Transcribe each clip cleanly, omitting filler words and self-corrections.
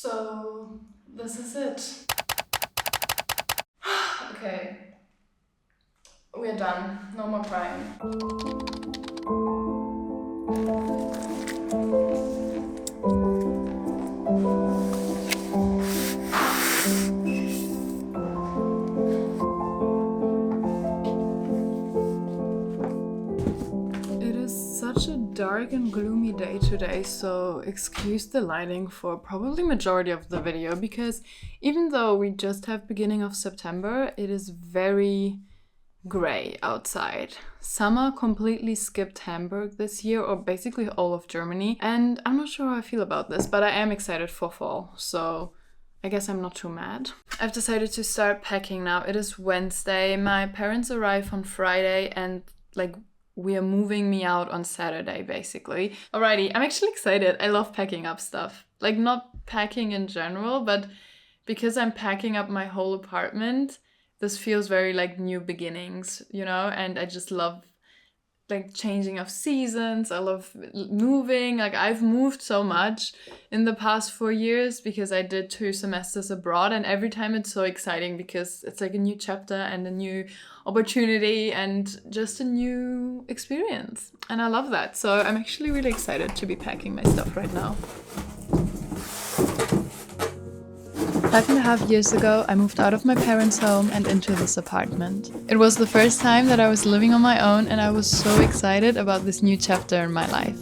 So this is it. Okay, we're done. No more crying. It is such a dark and gloomy day today, so excuse the lighting for probably majority of the video, because even though we just have beginning of September, it is very gray outside. Summer completely skipped Hamburg this year, or basically all of Germany, and I'm not sure how I feel about this, but I am excited for fall, so I guess I'm not too mad. I've decided to start packing now. It is Wednesday. My parents arrive on Friday, and we are moving me out on Saturday, basically. Alrighty, I'm actually excited. I love packing up stuff. Not packing in general, but because I'm packing up my whole apartment, this feels very new beginnings, and I just love changing of seasons. I love moving. I've moved so much in the past 4 years because I did 2 semesters abroad, and every time it's so exciting because it's a new chapter and a new opportunity and just a new experience. And I love that. So I'm actually really excited to be packing my stuff right now. 5.5 years ago, I moved out of my parents' home and into this apartment. It was the first time that I was living on my own, and I was so excited about this new chapter in my life.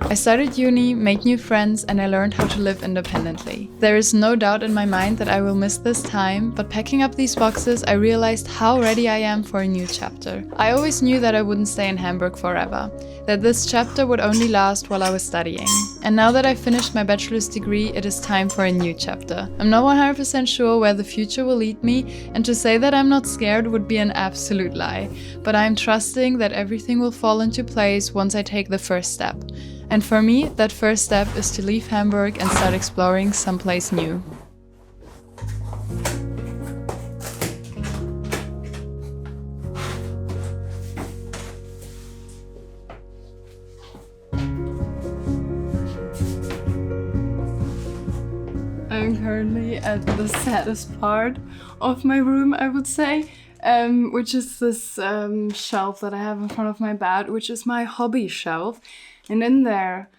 I started uni, made new friends, and I learned how to live independently. There is no doubt in my mind that I will miss this time, but packing up these boxes, I realized how ready I am for a new chapter. I always knew that I wouldn't stay in Hamburg forever, that this chapter would only last while I was studying. And now that I finished my bachelor's degree, it is time for a new chapter. I'm not 100% sure where the future will lead me, and to say that I'm not scared would be an absolute lie, but I'm trusting that everything will fall into place once I take the first step. And for me, that first step is to leave Hamburg and start exploring someplace new. I'm currently at the saddest part of my room, I would say, which is this shelf that I have in front of my bed, which is my hobby shelf. And in there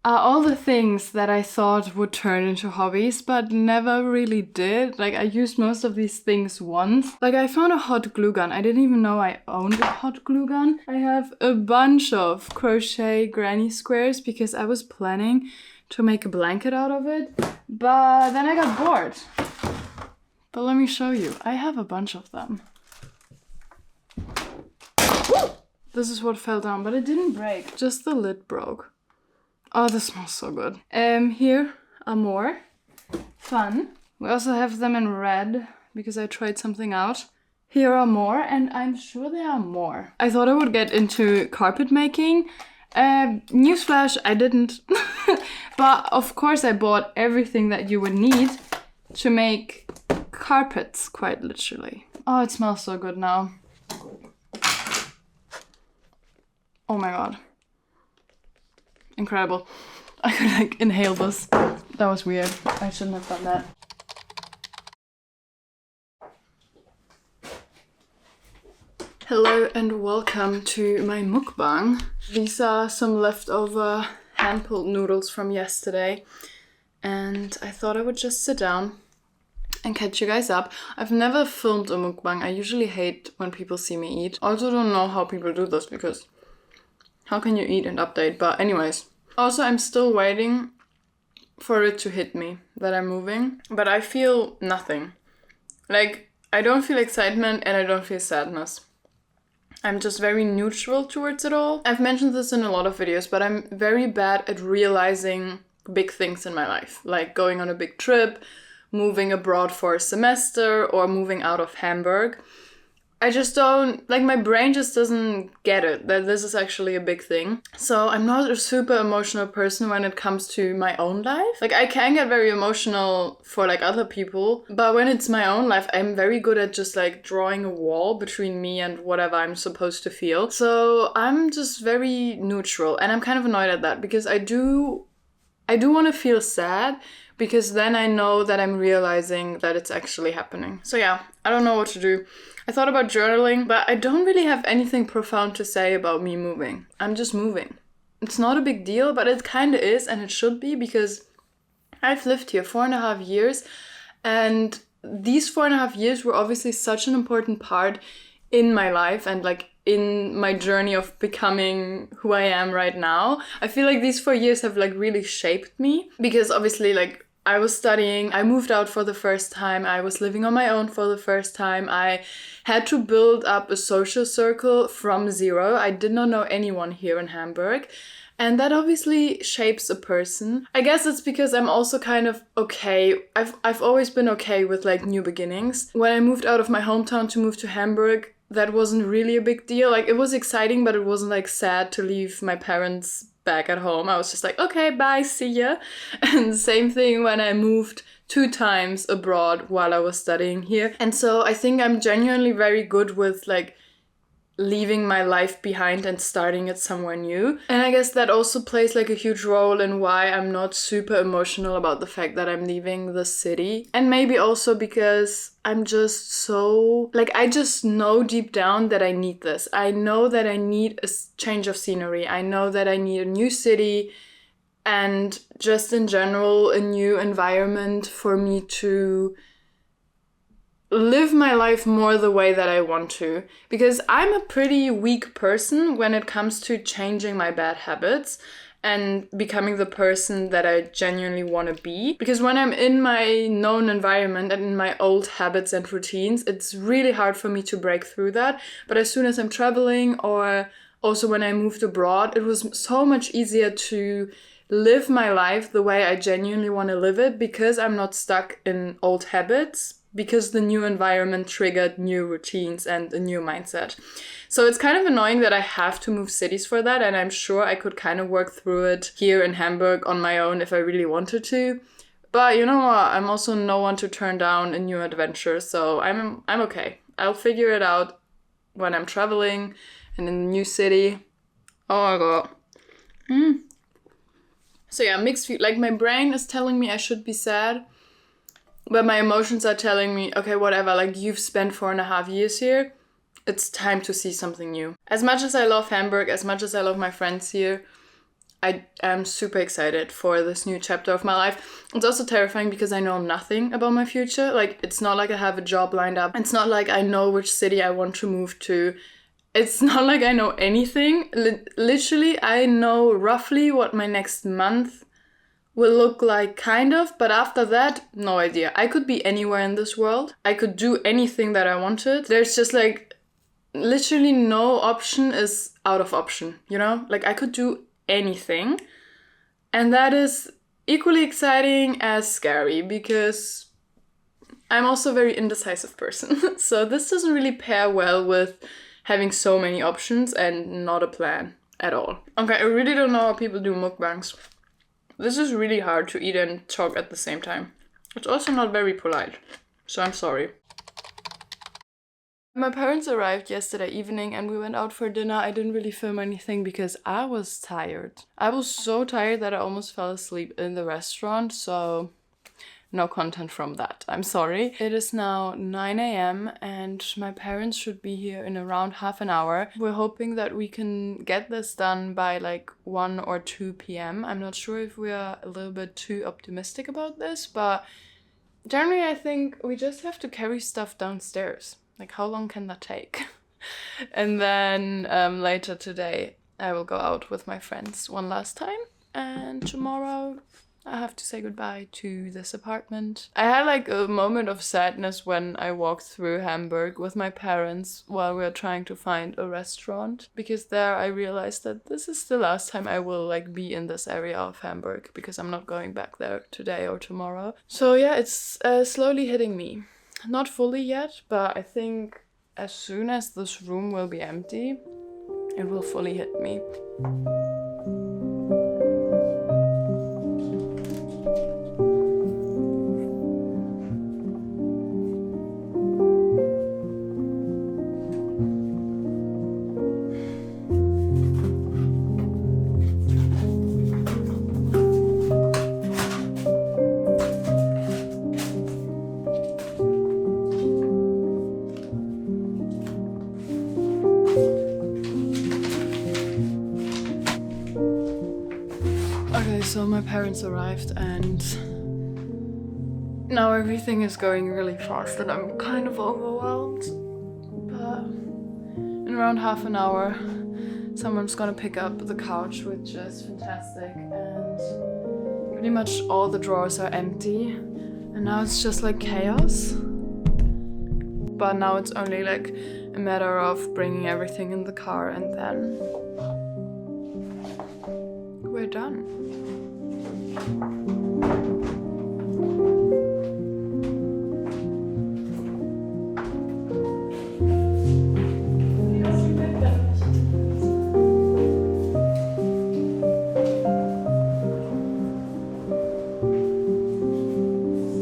are all the things that I thought would turn into hobbies, but never really did. I used most of these things once. I found a hot glue gun. I didn't even know I owned a hot glue gun. I have a bunch of crochet granny squares because I was planning to make a blanket out of it, but then I got bored. But let me show you. I have a bunch of them. This is what fell down, but it didn't break. Just the lid broke. Oh, this smells so good. Here are more. Fun. We also have them in red because I tried something out. Here are more, and I'm sure there are more. I thought I would get into carpet making. Newsflash, I didn't. But of course I bought everything that you would need to make carpets, quite literally. Oh, it smells so good now. Oh my god. Incredible. I could inhale this. That was weird. I shouldn't have done that. Hello and welcome to my mukbang. These are some leftover hand-pulled noodles from yesterday, and I thought I would just sit down and catch you guys up. I've never filmed a mukbang. I usually hate when people see me eat. I also don't know how people do this because how can you eat and update? But anyways. Also, I'm still waiting for it to hit me that I'm moving, but I feel nothing. I don't feel excitement and I don't feel sadness. I'm just very neutral towards it all. I've mentioned this in a lot of videos, but I'm very bad at realizing big things in my life, like going on a big trip, moving abroad for a semester, or moving out of Hamburg. I just don't, my brain just doesn't get it, that this is actually a big thing. So I'm not a super emotional person when it comes to my own life. I can get very emotional for other people, but when it's my own life, I'm very good at just drawing a wall between me and whatever I'm supposed to feel. So I'm just very neutral, and I'm kind of annoyed at that because I do want to feel sad, because then I know that I'm realizing that it's actually happening. So yeah, I don't know what to do. I thought about journaling, but I don't really have anything profound to say about me moving. I'm just moving. It's not a big deal, but it kind of is, and it should be, because I've lived here 4.5 years, and these 4.5 years were obviously such an important part in my life and like in my journey of becoming who I am right now. I feel like these 4 years have like really shaped me, because obviously like I was studying, I moved out for the first time, I was living on my own for the first time, I had to build up a social circle from zero. I did not know anyone here in Hamburg. And that obviously shapes a person. I guess it's because I'm also kind of okay. I've always been okay with like new beginnings. When I moved out of my hometown to move to Hamburg, that wasn't really a big deal. Like, it was exciting, but it wasn't like sad to leave my parents back at home. I was just like, okay, bye, see ya. And same thing when I moved 2 times abroad while I was studying here. And so I think I'm genuinely very good with like leaving my life behind and starting it somewhere new. And I guess that also plays like a huge role in why I'm not super emotional about the fact that I'm leaving the city. And maybe also because I'm just so, like, I just know deep down that I need this. I know that I need a change of scenery. I know that I need a new city and just in general a new environment for me to live my life more the way that I want to, because I'm a pretty weak person when it comes to changing my bad habits and becoming the person that I genuinely want to be. Because when I'm in my known environment and in my old habits and routines, it's really hard for me to break through that. But as soon as I'm traveling, or also when I moved abroad, it was so much easier to live my life the way I genuinely want to live it, because I'm not stuck in old habits, because the new environment triggered new routines and a new mindset. So it's kind of annoying that I have to move cities for that, and I'm sure I could kind of work through it here in Hamburg on my own if I really wanted to. But you know what? I'm also no one to turn down a new adventure, so I'm okay. I'll figure it out when I'm traveling and in a new city. Oh my god. So yeah, mixed view. Like, my brain is telling me I should be sad, but my emotions are telling me, okay, whatever, like, you've spent 4.5 years here. It's time to see something new. As much as I love Hamburg, as much as I love my friends here, I am super excited for this new chapter of my life. It's also terrifying because I know nothing about my future. Like, it's not like I have a job lined up. It's not like I know which city I want to move to. It's not like I know anything. Literally, I know roughly what my next month will look like, kind of, but after that, no idea. I could be anywhere in this world. I could do anything that I wanted. There's just like literally no option is out of option, you know? Like, I could do anything. And that is equally exciting as scary, because I'm also a very indecisive person. So this doesn't really pair well with having so many options and not a plan at all. Okay, I really don't know how people do mukbangs. This is really hard to eat and talk at the same time. It's also not very polite, so I'm sorry. My parents arrived yesterday evening and we went out for dinner. I didn't really film anything because I was tired. I was so tired that I almost fell asleep in the restaurant, so no content from that. I'm sorry. It is now 9 a.m. and my parents should be here in around half an hour. We're hoping that we can get this done by like 1 or 2 p.m. I'm not sure if we are a little bit too optimistic about this, but generally I think we just have to carry stuff downstairs. Like, how long can that take? And then later today I will go out with my friends one last time, and tomorrow I have to say goodbye to this apartment. I had like a moment of sadness when I walked through Hamburg with my parents while we were trying to find a restaurant, because there I realized that this is the last time I will like be in this area of Hamburg, because I'm not going back there today or tomorrow. So yeah, it's slowly hitting me. Not fully yet, but I think as soon as this room will be empty, it will fully hit me. my parents arrived and now everything is going really fast and I'm kind of overwhelmed. But in around half an hour, someone's gonna pick up the couch, which is fantastic, and pretty much all the drawers are empty. And now it's just like chaos. But now it's only like a matter of bringing everything in the car and then we're done.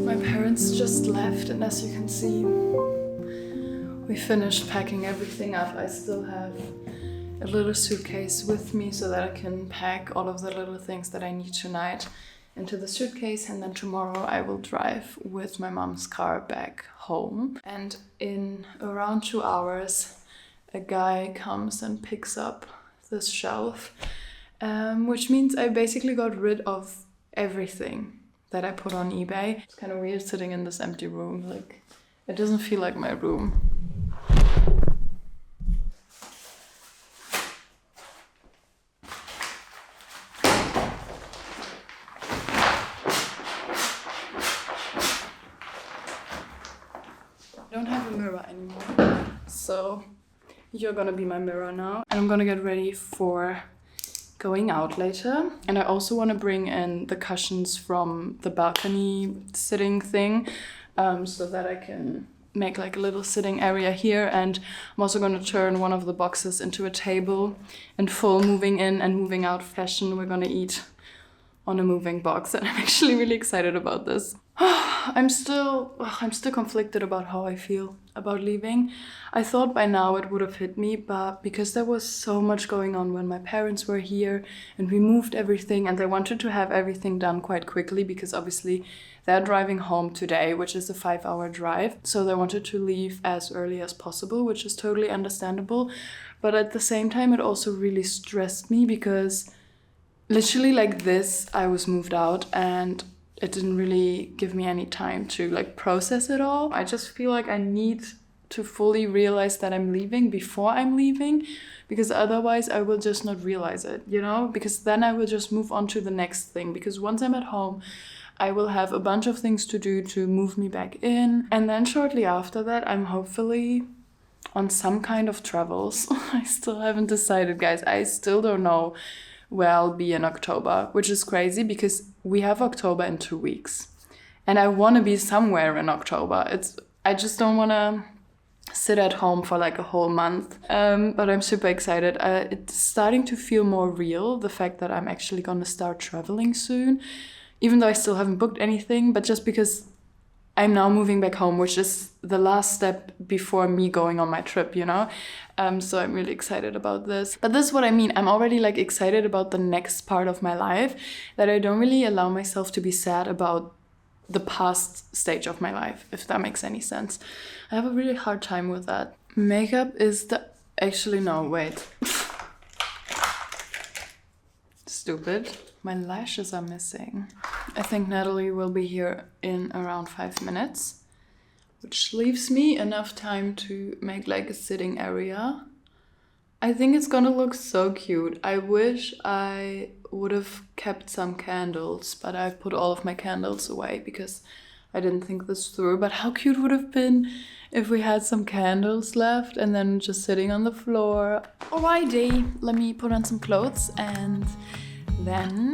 My parents just left, and as you can see, we finished packing everything up. I still have a little suitcase with me so that I can pack all of the little things that I need tonight into the suitcase, and then tomorrow I will drive with my mom's car back home. And in around 2 hours, a guy comes and picks up this shelf, which means I basically got rid of everything that I put on eBay. It's kind of weird sitting in this empty room. Like, it doesn't feel like my room. I don't have a mirror anymore, so you're gonna be my mirror now. And I'm gonna get ready for going out later. And I also want to bring in the cushions from the balcony sitting thing, so that I can make like a little sitting area here. And I'm also going to turn one of the boxes into a table in full moving in and moving out fashion. We're going to eat on a moving box, and I'm actually really excited about this. I'm still conflicted about how I feel about leaving. I thought by now it would have hit me, but because there was so much going on when my parents were here and we moved everything, and they wanted to have everything done quite quickly because obviously they're driving home today, which is a 5-hour drive. So they wanted to leave as early as possible, which is totally understandable. But at the same time, it also really stressed me because literally like this, I was moved out and it didn't really give me any time to like process it all. I just feel like I need to fully realize that I'm leaving before I'm leaving, because otherwise I will just not realize it, you know? Because then I will just move on to the next thing, because once I'm at home, I will have a bunch of things to do to move me back in. And then shortly after that, I'm hopefully on some kind of travels. I still haven't decided, guys. I still don't know where I'll be in October, which is crazy because we have October in 2 weeks. And I want to be somewhere in October. I just don't want to sit at home for like a whole month. But I'm super excited. It's starting to feel more real, the fact that I'm actually going to start traveling soon, even though I still haven't booked anything, but just because I'm now moving back home, which is the last step before me going on my trip, you know? So I'm really excited about this. But this is what I mean. I'm already like excited about the next part of my life, that I don't really allow myself to be sad about the past stage of my life, if that makes any sense. I have a really hard time with that. Makeup is actually, no, wait. Stupid. My lashes are missing. I think Natalie will be here in around 5 minutes, which leaves me enough time to make like a sitting area. I think it's gonna look so cute. I wish I would have kept some candles, but I've put all of my candles away because I didn't think this through. But how cute would it have been if we had some candles left and then just sitting on the floor. Alrighty, let me put on some clothes and then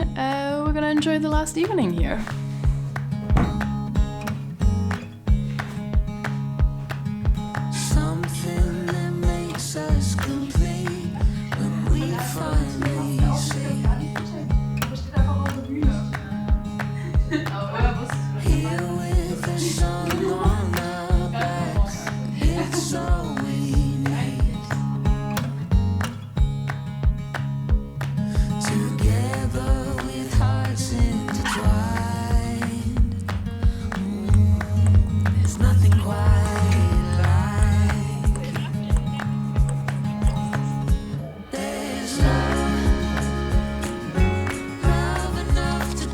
we're gonna enjoy the last evening here. Something that makes us complete when we finally see. Here with the sun on our backs, it's all we need. Together with hearts intertwined, there's nothing quite like it. There's love enough to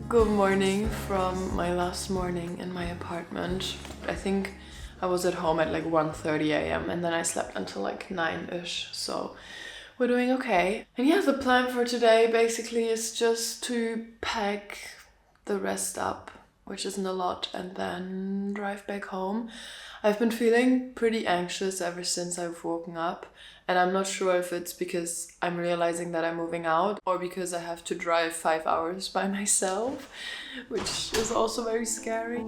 Good morning from my last morning in my apartment. I think I was at home at like 1:30 a.m. and then I slept until like 9-ish, so we're doing okay. And yeah, the plan for today basically is just to pack the rest up, which isn't a lot, and then drive back home. I've been feeling pretty anxious ever since I've woken up, and I'm not sure if it's because I'm realizing that I'm moving out or because I have to drive 5 hours by myself, which is also very scary.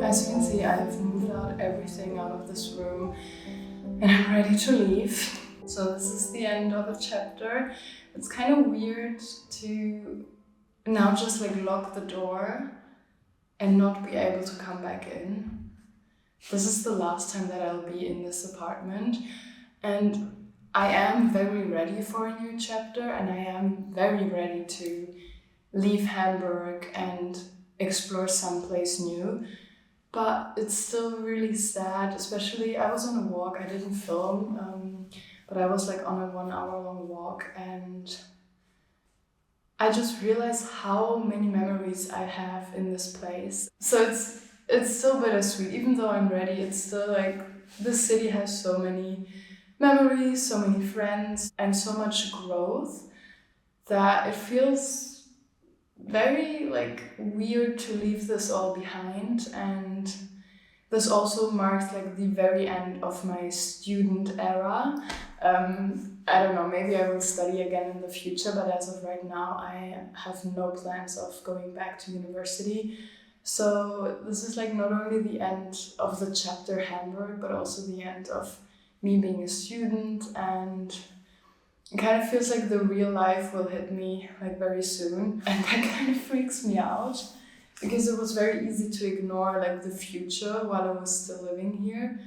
As you can see, I've moved out everything out of this room and I'm ready to leave. So this is the end of a chapter. It's kind of weird to now just like lock the door and not be able to come back in. This is the last time that I'll be in this apartment, and I am very ready for a new chapter, and I am very ready to leave Hamburg and explore someplace new. But it's still really sad, especially I was on a walk, I didn't film, but I was like on a 1 hour long walk, and I just realized how many memories I have in this place. So it's still bittersweet, even though I'm ready, it's still like, this city has so many memories, so many friends, and so much growth that it feels very like weird to leave this all behind. And this also marks like the very end of my student era. I don't know, maybe I will study again in the future, but as of right now I have no plans of going back to university. So this is like not only the end of the chapter Hamburg, but also the end of me being a student, and it kind of feels like the real life will hit me like very soon, and that kind of freaks me out because it was very easy to ignore like the future while I was still living here,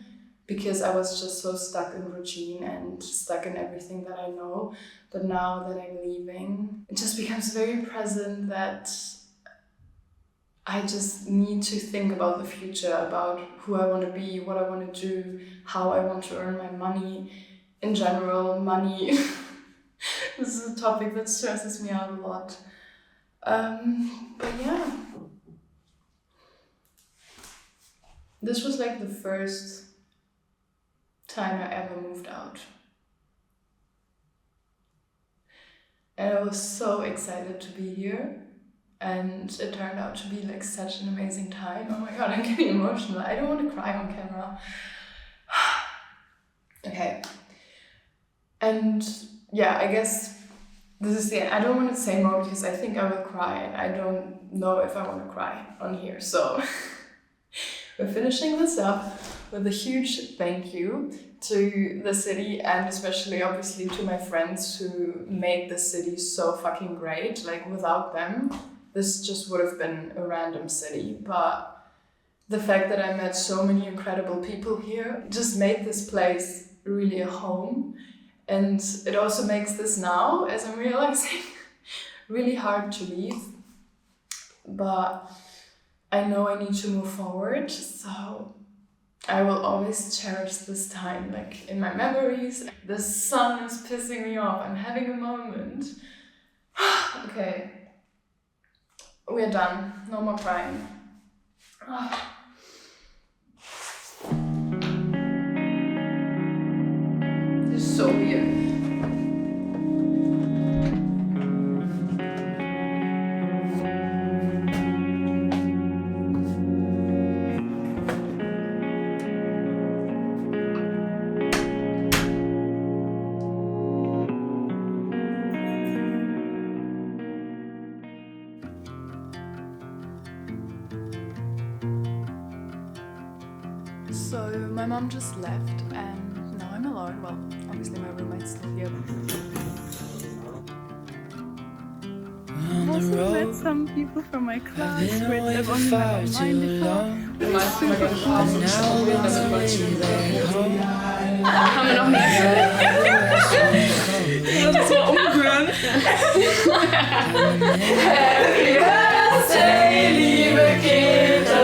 because I was just so stuck in routine and stuck in everything that I know. But now that I'm leaving, it just becomes very present that I just need to think about the future, about who I want to be, what I want to do, how I want to earn my money. In general, money. This is a topic that stresses me out a lot. But yeah. This was like the first time I ever moved out. And I was so excited to be here. And it turned out to be like such an amazing time. Oh my god, I'm getting emotional. I don't want to cry on camera. Okay. And yeah, I guess this is the end. I don't want to say more because I think I will cry, and I don't know if I want to cry on here. So we're finishing this up with a huge thank you to the city, and especially obviously to my friends who made the city so fucking great. Like without them, this just would have been a random city. But the fact that I met so many incredible people here just made this place really a home. And it also makes this now, as I'm realizing, really hard to leave. But I know I need to move forward, so I will always cherish this time, like in my memories. The sun is pissing me off. I'm having a moment. Okay. We're done. No more crying. This is so weird. my mom just left and now I'm alone. Well, obviously my roommate's still here. I've also met some people from my class who had lived online before. Haben wir noch nicht gehört? Das war umgehört. Happy Birthday, liebe Käthe.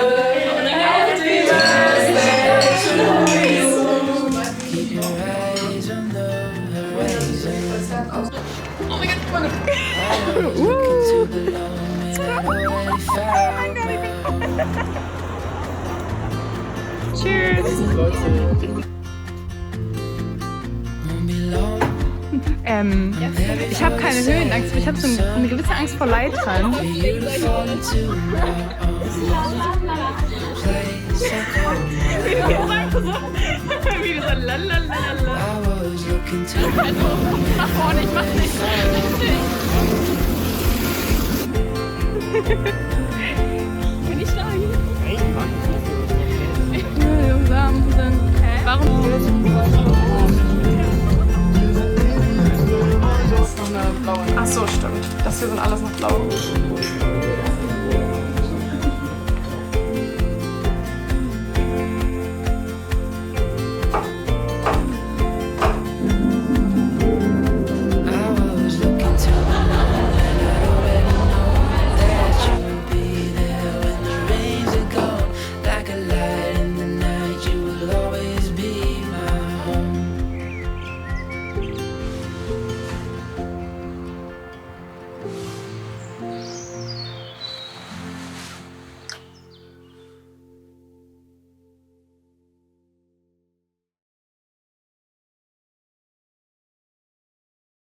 Happy Birthday to you. Oh mein Gott, guck mal. Cheers! Ich habe keine Höhenangst, ich habe so eine gewisse Angst vor Leitern. Wie so lalalala. Nach vorne, ich mach's nicht. Bin ich da hier? Warum?